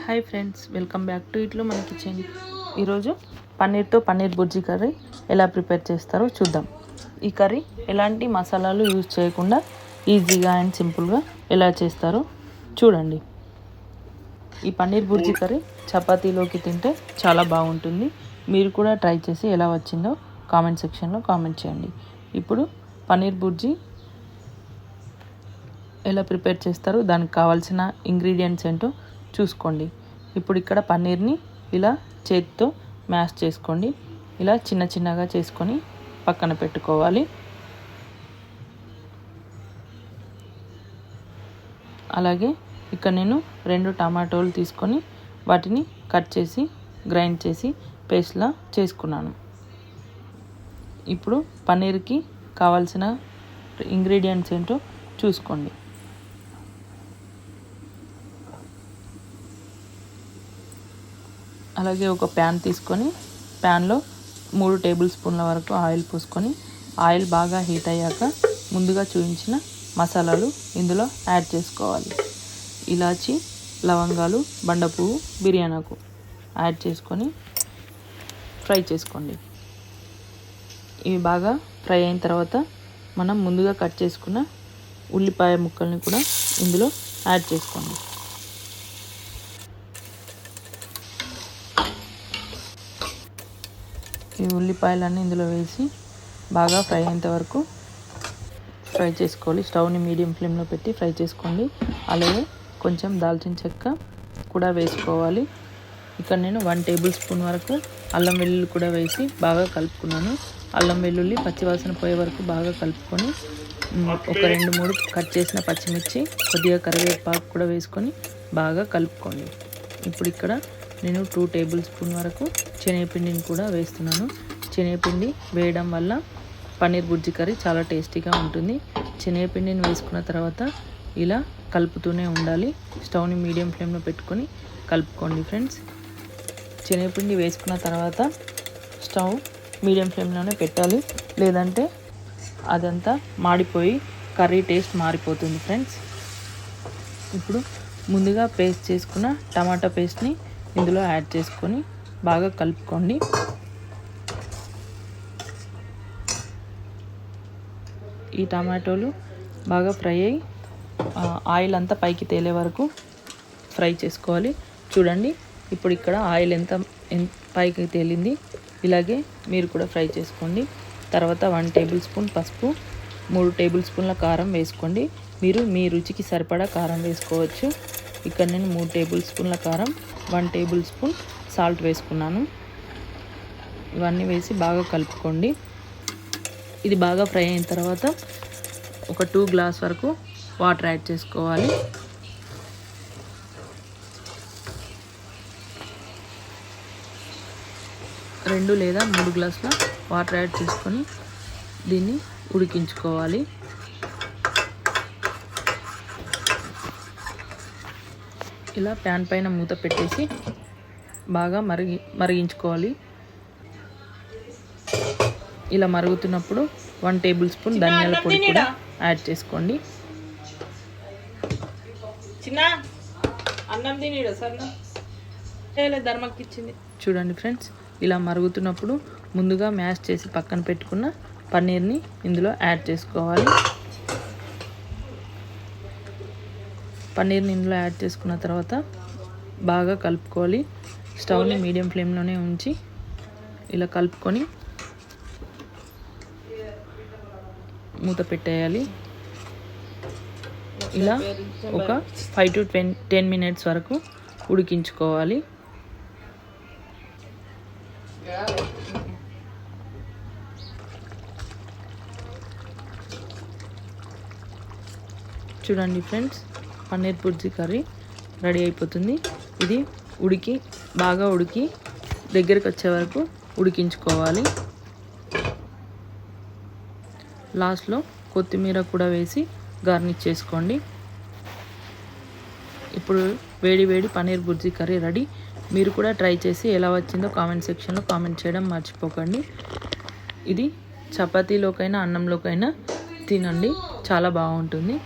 Hi friends, welcome back to ఇట్లో మన kitchen. ఈరోజు పన్నీర్తో పన్నీర్ బుర్జీ కర్రీ ఎలా ప్రిపేర్ చేస్తారో చూద్దాం. ఈ కర్రీ ఎలాంటి మసాలాలు యూజ్ చేయకుండా ఈజీగా అండ్ సింపుల్గా ఎలా చేస్తారో చూడండి. ఈ పన్నీర్ బుర్జీ కర్రీ చపాతీలోకి తింటే చాలా బాగుంటుంది. మీరు కూడా ట్రై చేసి ఎలా వచ్చిందో కామెంట్ సెక్షన్లో కామెంట్ చేయండి. ఇప్పుడు పన్నీర్ బుర్జీ ఎలా ప్రిపేర్ చేస్తారో దానికి కావాల్సిన ఇంగ్రీడియంట్స్ ఏంటో చూసుకోండి. ఇప్పుడు ఇక్కడ పన్నీర్ని ఇలా చేతితో మ్యాష్ చేసుకోండి. ఇలా చిన్న చిన్నగా చేసుకొని పక్కన పెట్టుకోవాలి. అలాగే ఇక్కడ నేను 2 టమాటోలు తీసుకొని వాటిని కట్ చేసి గ్రైండ్ చేసి పేస్ట్లా చేసుకున్నాను. ఇప్పుడు పన్నీర్కి కావాల్సిన ఇంగ్రీడియంట్స్ ఏంటో చూసుకోండి. అలాగే ఒక ప్యాన్ తీసుకొని ప్యాన్లో 3 టేబుల్ స్పూన్ల వరకు ఆయిల్ పోసుకొని ఆయిల్ బాగా హీట్ అయ్యాక ముందుగా చూపించిన మసాలాలు ఇందులో యాడ్ చేసుకోవాలి. ఇలాచి, లవంగాలు, బండపువ్వు, బిర్యానాకు యాడ్ చేసుకొని ఫ్రై చేసుకోండి. ఇవి బాగా ఫ్రై అయిన తర్వాత మనం ముందుగా కట్ చేసుకున్న ఉల్లిపాయ ముక్కల్ని కూడా ఇందులో యాడ్ చేసుకోండి. ఈ ఉల్లిపాయలన్నీ ఇందులో వేసి బాగా ఫ్రై అయ్యేంత వరకు ఫ్రై చేసుకోవాలి. స్టవ్ని మీడియం ఫ్లేమ్లో పెట్టి ఫ్రై చేసుకోండి. అలాగే కొంచెం దాల్చిన చెక్క కూడా వేసుకోవాలి. ఇక్కడ నేను 1 టేబుల్ స్పూన్ వరకు అల్లం వెల్లుల్లి కూడా వేసి బాగా కలుపుకున్నాను. అల్లం వెల్లుల్లి పచ్చివాసన పోయే వరకు బాగా కలుపుకొని ఒక 2-3 కట్ చేసిన పచ్చిమిర్చి, కొద్దిగా కరివేపాకు కూడా వేసుకొని బాగా కలుపుకోండి. ఇప్పుడు ఇక్కడ నేను 2 టేబుల్ స్పూన్ వరకు శనగపిండిని కూడా వేస్తున్నాను. శనగపిండి వేయడం వల్ల పన్నీర్ బుర్జీ కర్రీ చాలా టేస్టీగా ఉంటుంది. శనగపిండిని వేసుకున్న తర్వాత ఇలా కలుపుతూనే ఉండాలి. స్టవ్ని మీడియం ఫ్లేమ్లో పెట్టుకొని కలుపుకోండి ఫ్రెండ్స్. శనగపిండి వేసుకున్న తర్వాత స్టవ్ మీడియం ఫ్లేమ్లోనే పెట్టాలి, లేదంటే అదంతా మాడిపోయి కర్రీ టేస్ట్ మారిపోతుంది ఫ్రెండ్స్. ఇప్పుడు ముందుగా పేస్ట్ చేసుకున్న టమాటా పేస్ట్ని ఇందులో యాడ్ చేసుకొని బాగా కలుపుకోండి. ఈ టమాటోలు బాగా ఫ్రై అయ్యి ఆయిల్ అంతా పైకి తేలే వరకు ఫ్రై చేసుకోవాలి. చూడండి, ఇప్పుడు ఇక్కడ ఆయిల్ ఎంత పైకి తేలింది. ఇలాగే మీరు కూడా ఫ్రై చేసుకోండి. తర్వాత 1 టేబుల్ స్పూన్ పసుపు, 3 టేబుల్ స్పూన్ల కారం వేసుకోండి. మీరు మీ రుచికి సరిపడా కారం వేసుకోవచ్చు. ఇక్కడ నేను 3 టేబుల్ స్పూన్ల కారం, 1 టేబుల్ స్పూన్ సాల్ట్ వేసుకున్నాను. ఇవన్నీ వేసి బాగా కలుపుకోండి. ఇది బాగా ఫ్రై అయిన తర్వాత ఒక 2 గ్లాస్ వరకు వాటర్ యాడ్ చేసుకోవాలి. రెండు లేదా 3 గ్లాసుల వాటర్ యాడ్ చేసుకొని దీన్ని ఉడికించుకోవాలి. ఇలా ప్యాన్ పైన మూత పెట్టేసి బాగా మరిగించుకోవాలి. ఇలా మరుగుతున్నప్పుడు 1 టేబుల్ స్పూన్ ధనియాల పొడి కూడా యాడ్ చేసుకోండి. చూడండి ఫ్రెండ్స్, ఇలా మరుగుతున్నప్పుడు ముందుగా మ్యాష్ చేసి పక్కన పెట్టుకున్న పన్నీర్ని ఇందులో యాడ్ చేసుకోవాలి. పన్నీర్ని ఇందులో యాడ్ చేసుకున్న తర్వాత బాగా కలుపుకోవాలి. స్టవ్ని మీడియం ఫ్లేమ్లోనే ఉంచి ఇలా కలుపుకొని మూత పెట్టేయాలి. ఇలా ఒక 5 to 10 మినిట్స్ వరకు ఉడికించుకోవాలి. చూడండి friends, paneer bhurji curry ready అయిపోతుంది. ఇది బాగా ఉడికి దగ్గరికి వచ్చే వరకు ఉడికించుకోవాలి. లాస్ట్లో కొత్తిమీర కూడా వేసి గార్నిష్ చేసుకోండి. ఇప్పుడు వేడి పన్నీర్ బుర్జీ కర్రీ రెడీ. మీరు కూడా ట్రై చేసి ఎలా వచ్చిందో కామెంట్ సెక్షన్లో కామెంట్ చేయడం మర్చిపోకండి. ఇది చపాతీలోకైనా అన్నంలోకైనా తినండి, చాలా బాగుంటుంది.